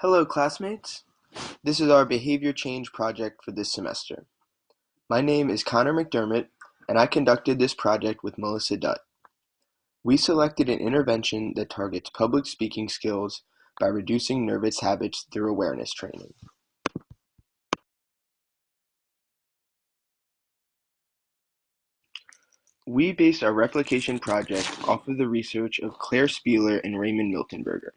Hello, classmates. This is our behavior change project for this semester. My name is Connor McDermott, and I conducted this project with Melissa Dutt. We selected an intervention that targets public speaking skills by reducing nervous habits through awareness training. We based our replication project off of the research of Claire Spieler and Raymond Miltenberger.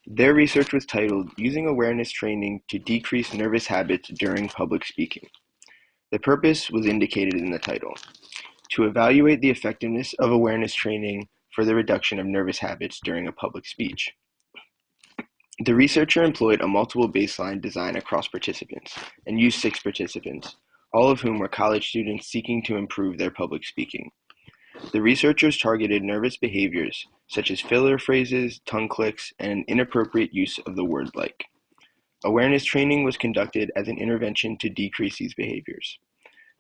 Their research was titled Using Awareness Training to Decrease Nervous Habits During Public Speaking. The purpose was indicated in the title: to evaluate the effectiveness of awareness training for the reduction of nervous habits during a public speech. The researcher employed a multiple baseline design across participants and used 6 participants, all of whom were college students seeking to improve their public speaking. The researchers targeted nervous behaviors such as filler phrases, tongue clicks, and an inappropriate use of the word like. Awareness training was conducted as an intervention to decrease these behaviors.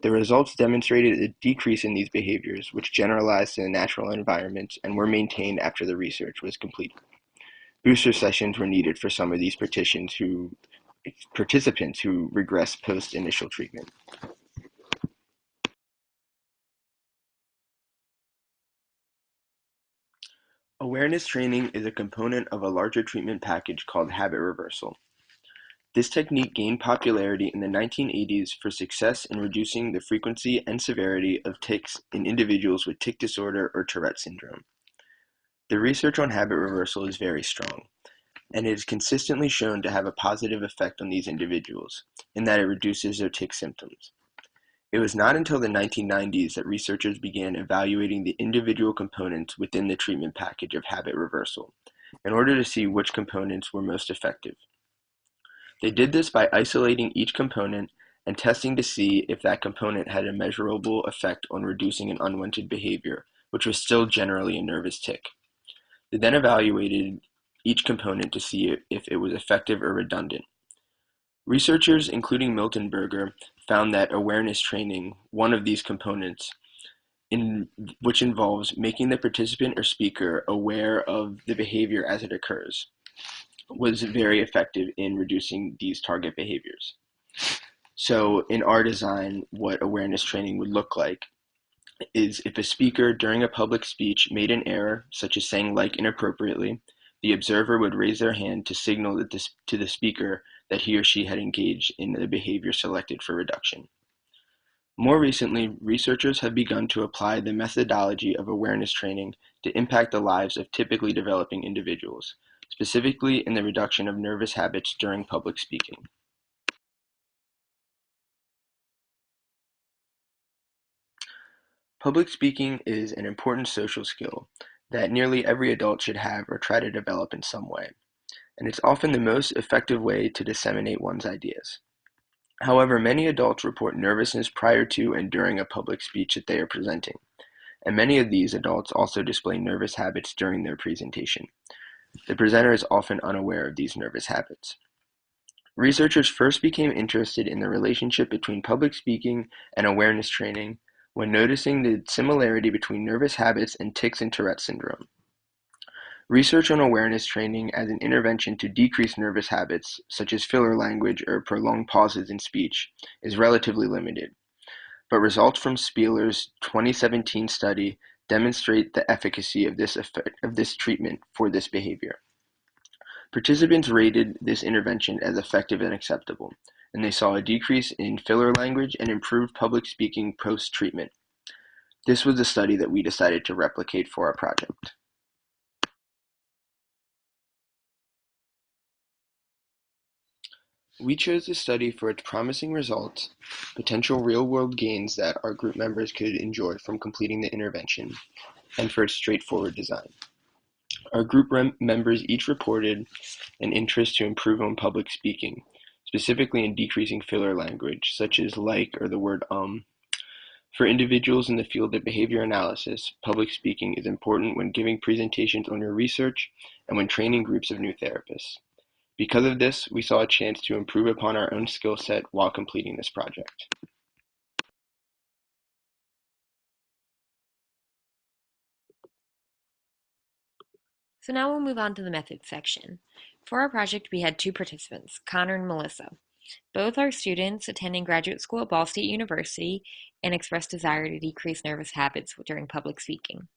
The results demonstrated a decrease in these behaviors, which generalized to the natural environment and were maintained after the research was completed. Booster sessions were needed for some of these participants who regressed post-initial treatment. Awareness training is a component of a larger treatment package called habit reversal. This technique gained popularity in the 1980s for success in reducing the frequency and severity of tics in individuals with tic disorder or Tourette syndrome. The research on habit reversal is very strong, and it is consistently shown to have a positive effect on these individuals, in that it reduces their tic symptoms. It was not until the 1990s that researchers began evaluating the individual components within the treatment package of habit reversal, in order to see which components were most effective. They did this by isolating each component and testing to see if that component had a measurable effect on reducing an unwanted behavior, which was still generally a nervous tic. They then evaluated each component to see if it was effective or redundant. Researchers, including Miltenberger, found that awareness training, one of these components, which involves making the participant or speaker aware of the behavior as it occurs, was very effective in reducing these target behaviors. So in our design, what awareness training would look like is if a speaker during a public speech made an error, such as saying like inappropriately, the observer would raise their hand to signal to the speaker that he or she had engaged in the behavior selected for reduction. More recently, researchers have begun to apply the methodology of awareness training to impact the lives of typically developing individuals, specifically in the reduction of nervous habits during public speaking. Public speaking is an important social skill that nearly every adult should have or try to develop in some way, and it's often the most effective way to disseminate one's ideas. However, many adults report nervousness prior to and during a public speech that they are presenting, and many of these adults also display nervous habits during their presentation. The presenter is often unaware of these nervous habits. Researchers first became interested in the relationship between public speaking and awareness training when noticing the similarity between nervous habits and tics in Tourette syndrome. Research on awareness training as an intervention to decrease nervous habits, such as filler language or prolonged pauses in speech, is relatively limited, but results from Spieler's 2017 study demonstrate the efficacy of this treatment for this behavior. Participants rated this intervention as effective and acceptable, and they saw a decrease in filler language and improved public speaking post-treatment. This was the study that we decided to replicate for our project. We chose this study for its promising results, potential real-world gains that our group members could enjoy from completing the intervention, and for its straightforward design. Our group members each reported an interest to improve on public speaking, specifically in decreasing filler language, such as like or the word For individuals in the field of behavior analysis, public speaking is important when giving presentations on your research and when training groups of new therapists. Because of this, we saw a chance to improve upon our own skill set while completing this project. So now we'll move on to the methods section. For our project, we had two participants, Connor and Melissa. Both are students attending graduate school at Ball State University and express desire to decrease nervous habits during public speaking.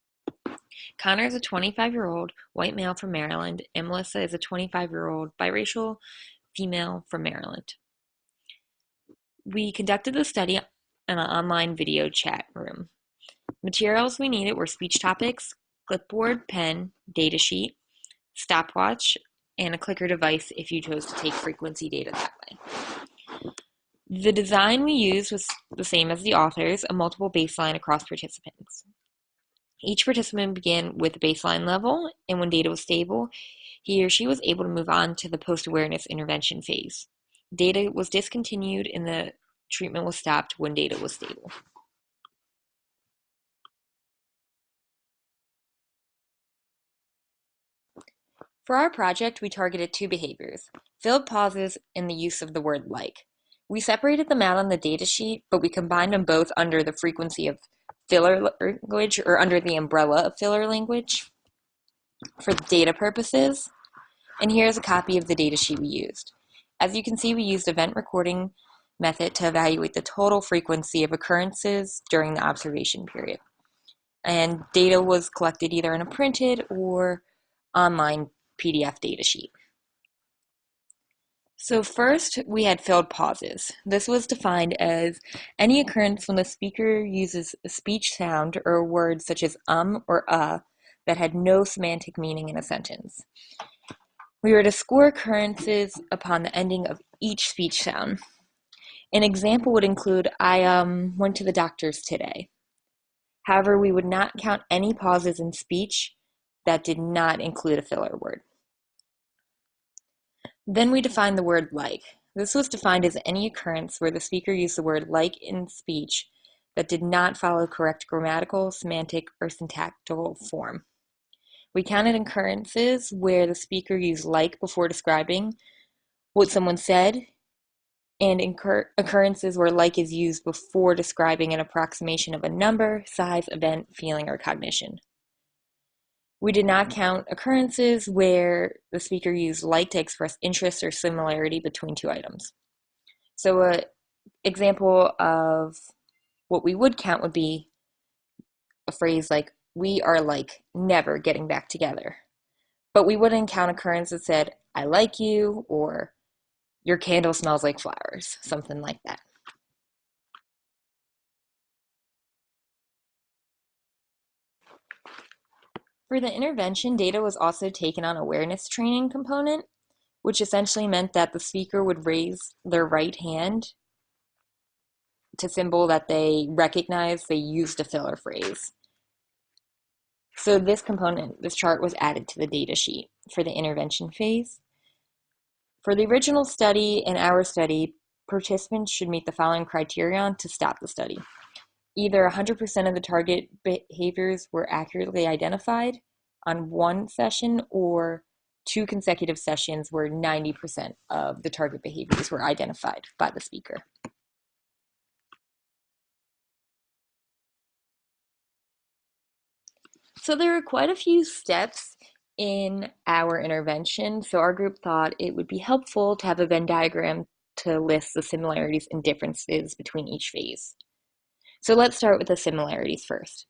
Connor is a 25-year-old white male from Maryland, and Melissa is a 25-year-old biracial female from Maryland. We conducted the study in an online video chat room. Materials we needed were speech topics, clipboard, pen, datasheet, stopwatch, and a clicker device if you chose to take frequency data that way. The design we used was the same as the authors, a multiple baseline across participants. Each participant began with a baseline level, and when data was stable, he or she was able to move on to the post-awareness intervention phase. Data was discontinued and the treatment was stopped when data was stable. For our project, we targeted two behaviors, filled pauses and the use of the word like. We separated them out on the datasheet, but we combined them both under the frequency of filler language or under the umbrella of filler language for data purposes. And here's a copy of the datasheet we used. As you can see, we used event recording method to evaluate the total frequency of occurrences during the observation period. And data was collected either in a printed or online PDF datasheet. So first, we had filled pauses. This was defined as any occurrence when the speaker uses a speech sound or words such as or that had no semantic meaning in a sentence. We were to score occurrences upon the ending of each speech sound. An example would include, I went to the doctor's today. However, we would not count any pauses in speech that did not include a filler word. Then we defined the word like. This was defined as any occurrence where the speaker used the word like in speech that did not follow correct grammatical, semantic, or syntactical form. We counted occurrences where the speaker used like before describing what someone said, and occurrences where like is used before describing an approximation of a number, size, event, feeling, or cognition. We did not count occurrences where the speaker used like to express interest or similarity between two items. So an example of what we would count would be a phrase like, we are like never getting back together. But we wouldn't count occurrences that said, I like you, or your candle smells like flowers, something like that. For the intervention, data was also taken on awareness training component, which essentially meant that the speaker would raise their right hand to symbol that they recognize they used a filler phrase. So this component, this chart, was added to the data sheet for the intervention phase. For the original study and our study, participants should meet the following criterion to stop the study. Either 100% of the target behaviors were accurately identified on one session, or 2 consecutive sessions where 90% of the target behaviors were identified by the speaker. So there are quite a few steps in our intervention, so our group thought it would be helpful to have a Venn diagram to list the similarities and differences between each phase. So let's start with the similarities first.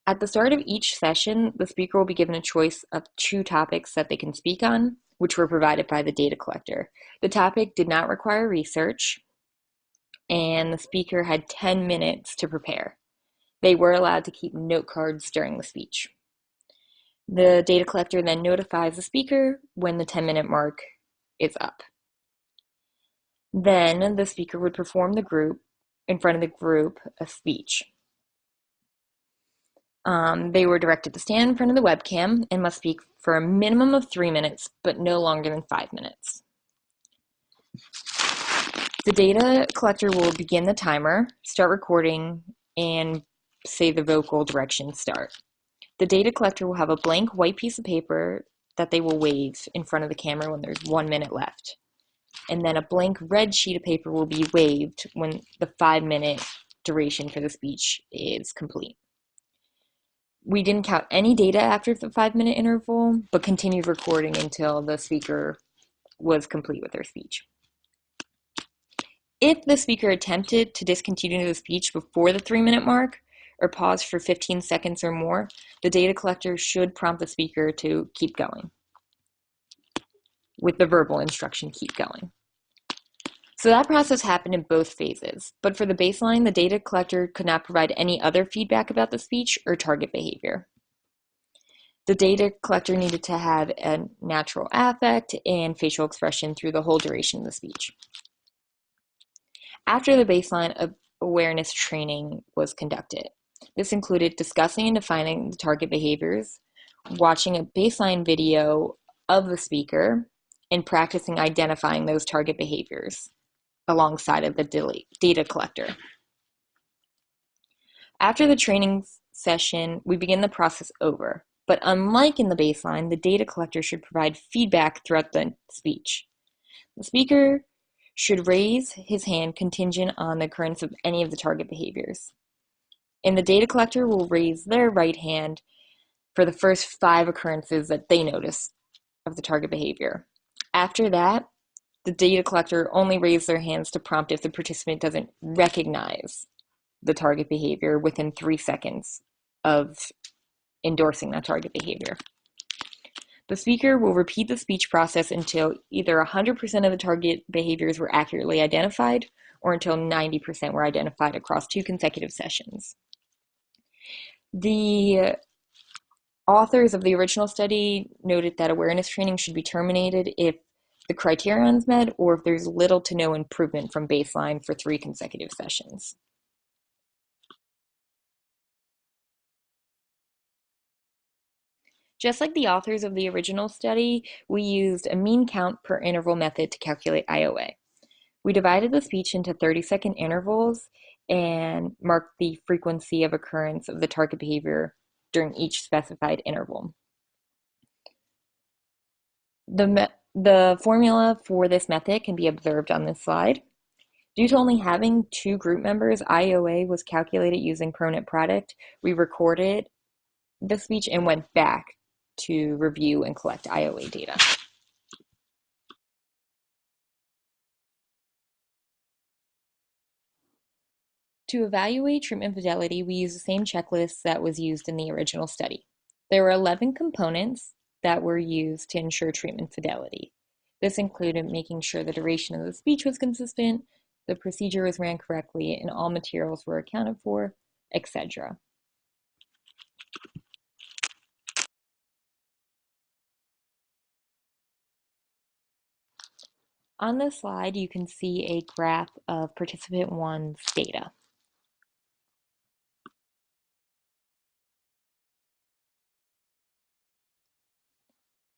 At the start of each session, the speaker will be given a choice of 2 topics that they can speak on, which were provided by the data collector. The topic did not require research, and the speaker had 10 minutes to prepare. They were allowed to keep note cards during the speech. The data collector then notifies the speaker when the 10-minute mark is up. Then the speaker would perform in front of the group a speech. They were directed to stand in front of the webcam and must speak for a minimum of 3 minutes, but no longer than 5 minutes. The data collector will begin the timer, start recording, and say the vocal direction start. The data collector will have a blank white piece of paper that they will wave in front of the camera when there's 1 minute left. And then a blank red sheet of paper will be waved when the 5-minute duration for the speech is complete. We didn't count any data after the 5-minute interval, but continued recording until the speaker was complete with their speech. If the speaker attempted to discontinue the speech before the 3-minute mark or paused for 15 seconds or more, the data collector should prompt the speaker to keep going with the verbal instruction, keep going. So that process happened in both phases, but for the baseline, the data collector could not provide any other feedback about the speech or target behavior. The data collector needed to have a natural affect and facial expression through the whole duration of the speech. After the baseline, awareness training was conducted. This included discussing and defining the target behaviors, watching a baseline video of the speaker, and practicing identifying those target behaviors alongside of the data collector. After the training session, we begin the process over. But unlike in the baseline, the data collector should provide feedback throughout the speech. The speaker should raise his hand contingent on the occurrence of any of the target behaviors. And the data collector will raise their right hand for the first 5 occurrences that they notice of the target behavior. After that, the data collector only raises their hands to prompt if the participant doesn't recognize the target behavior within 3 seconds of endorsing that target behavior. The speaker will repeat the speech process until either 100% of the target behaviors were accurately identified or until 90% were identified across 2 consecutive sessions. The authors of the original study noted that awareness training should be terminated if the criterion is met or if there's little to no improvement from baseline for 3 consecutive sessions. Just like the authors of the original study, we used a mean count per interval method to calculate IOA. We divided the speech into 30-second intervals and marked the frequency of occurrence of the target behavior during each specified interval. The formula for this method can be observed on this slide. Due to only having 2 group members, IOA was calculated using pro-net product. We recorded the speech and went back to review and collect IOA data. To evaluate treatment fidelity, we used the same checklist that was used in the original study. There were 11 components that were used to ensure treatment fidelity. This included making sure the duration of the speech was consistent, the procedure was ran correctly, and all materials were accounted for, etc. On this slide, you can see a graph of participant 1's data.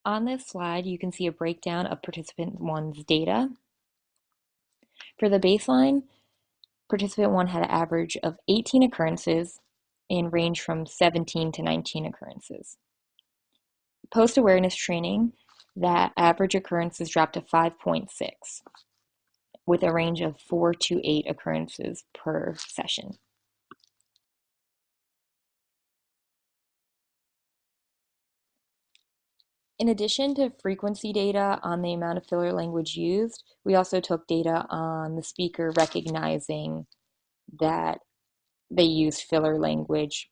On this slide, you can see a breakdown of participant 1's data. For the baseline, participant 1 had an average of 18 occurrences and ranged from 17 to 19 occurrences. Post-awareness training, that average occurrences dropped to 5.6, with a range of 4 to 8 occurrences per session. In addition to frequency data on the amount of filler language used, we also took data on the speaker recognizing that they used filler language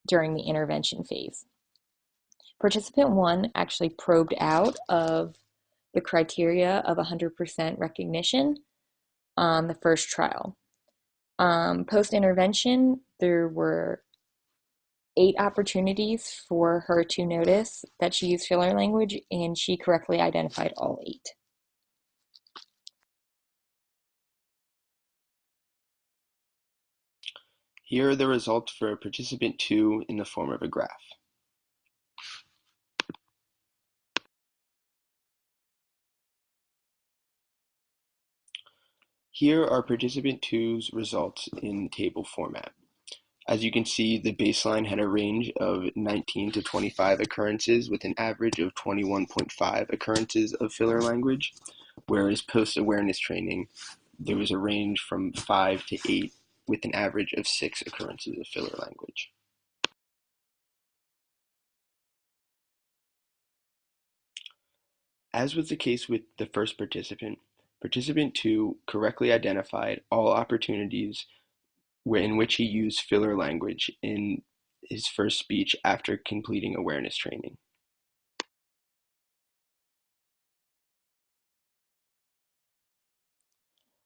during the intervention phase. Participant 1 actually probed out of the criteria of 100% recognition on the first trial. Post-intervention, there were 8 opportunities for her to notice that she used filler language, and she correctly identified all 8. Here are the results for participant 2 in the form of a graph. Here are participant 2's results in table format. As you can see, the baseline had a range of 19 to 25 occurrences with an average of 21.5 occurrences of filler language, whereas post-awareness training, there was a range from 5 to 8 with an average of 6 occurrences of filler language. As was the case with the first participant, participant 2 correctly identified all opportunities in which he used filler language in his first speech after completing awareness training.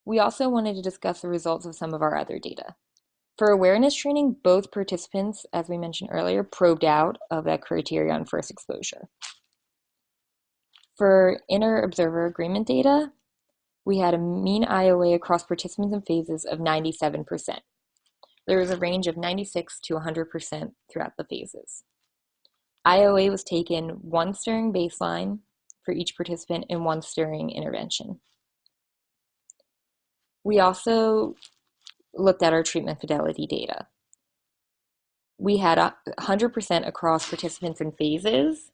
We also wanted to discuss the results of some of our other data. For awareness training, both participants, as we mentioned earlier, probed out of that criteria on first exposure. For inter-observer agreement data, we had a mean IOA across participants and phases of 97%. There was a range of 96 to 100% throughout the phases. IOA was taken once during baseline for each participant and once during intervention. We also looked at our treatment fidelity data. We had 100% across participants and phases.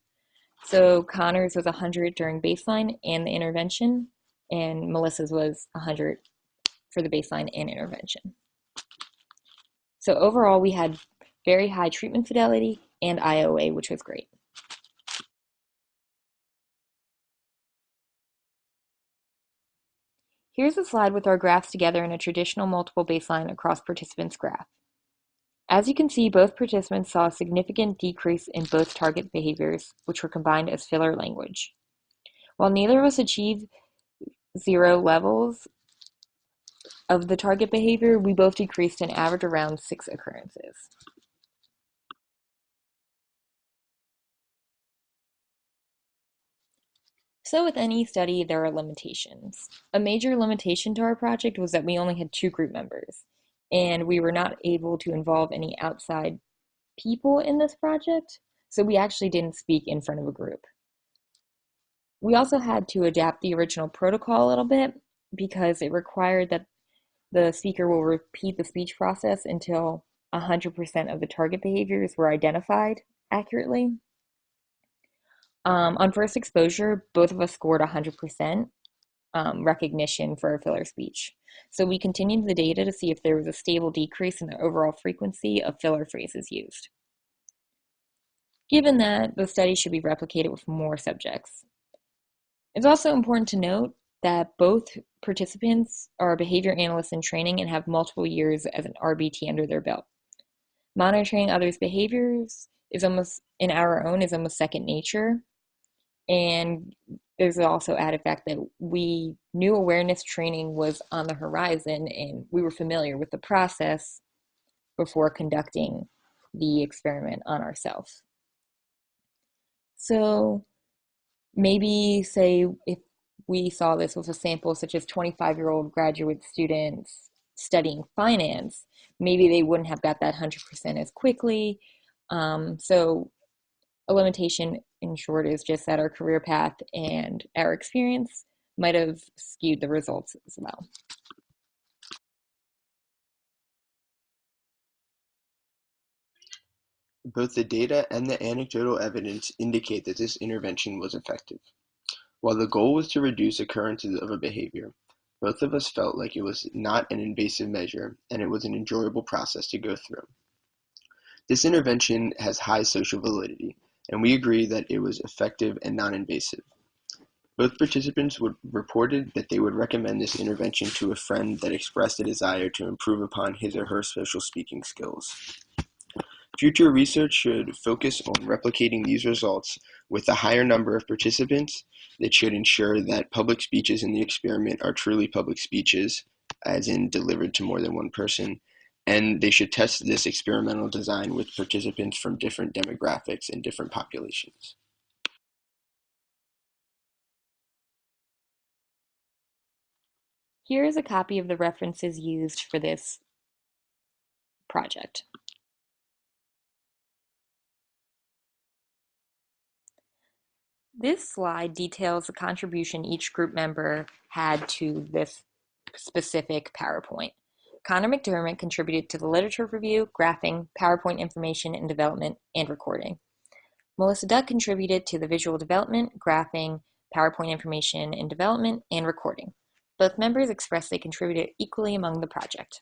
So Connor's was 100 during baseline and the intervention, and Melissa's was 100 for the baseline and intervention. So overall, we had very high treatment fidelity and IOA, which was great. Here's a slide with our graphs together in a traditional multiple baseline across participants graph. As you can see, both participants saw a significant decrease in both target behaviors, which were combined as filler language. While neither of us achieved 0 levels of the target behavior, we both decreased an average around 6 occurrences. So with any study, there are limitations. A major limitation to our project was that we only had 2 group members, and we were not able to involve any outside people in this project, so we actually didn't speak in front of a group. We also had to adapt the original protocol a little bit because it required that the speaker will repeat the speech process until 100% of the target behaviors were identified accurately. On first exposure, both of us scored 100% recognition for a filler speech. So we continued the data to see if there was a stable decrease in the overall frequency of filler phrases used. Given that, the study should be replicated with more subjects. It's also important to note that both participants are behavior analysts in training and have multiple years as an RBT under their belt. Monitoring others' behaviors is almost second nature. And there's also added fact that we knew awareness training was on the horizon and we were familiar with the process before conducting the experiment on ourselves. So maybe say if we saw this with a sample such as 25-year-old graduate students studying finance, maybe they wouldn't have got that 100% as quickly. So a limitation, in short, is just that our career path and our experience might have skewed the results as well. Both the data and the anecdotal evidence indicate that this intervention was effective. While the goal was to reduce occurrences of a behavior, both of us felt like it was not an invasive measure and it was an enjoyable process to go through. This intervention has high social validity, and we agree that it was effective and non-invasive. Both participants reported that they would recommend this intervention to a friend that expressed a desire to improve upon his or her social speaking skills. Future research should focus on replicating these results with a higher number of participants that should ensure that public speeches in the experiment are truly public speeches, as in delivered to more than one person, and they should test this experimental design with participants from different demographics and different populations. Here is a copy of the references used for this project. This slide details the contribution each group member had to this specific PowerPoint. Connor McDermott contributed to the literature review, graphing, PowerPoint information and development, and recording. Melissa Dutt contributed to the visual development, graphing, PowerPoint information and development, and recording. Both members expressed they contributed equally among the project.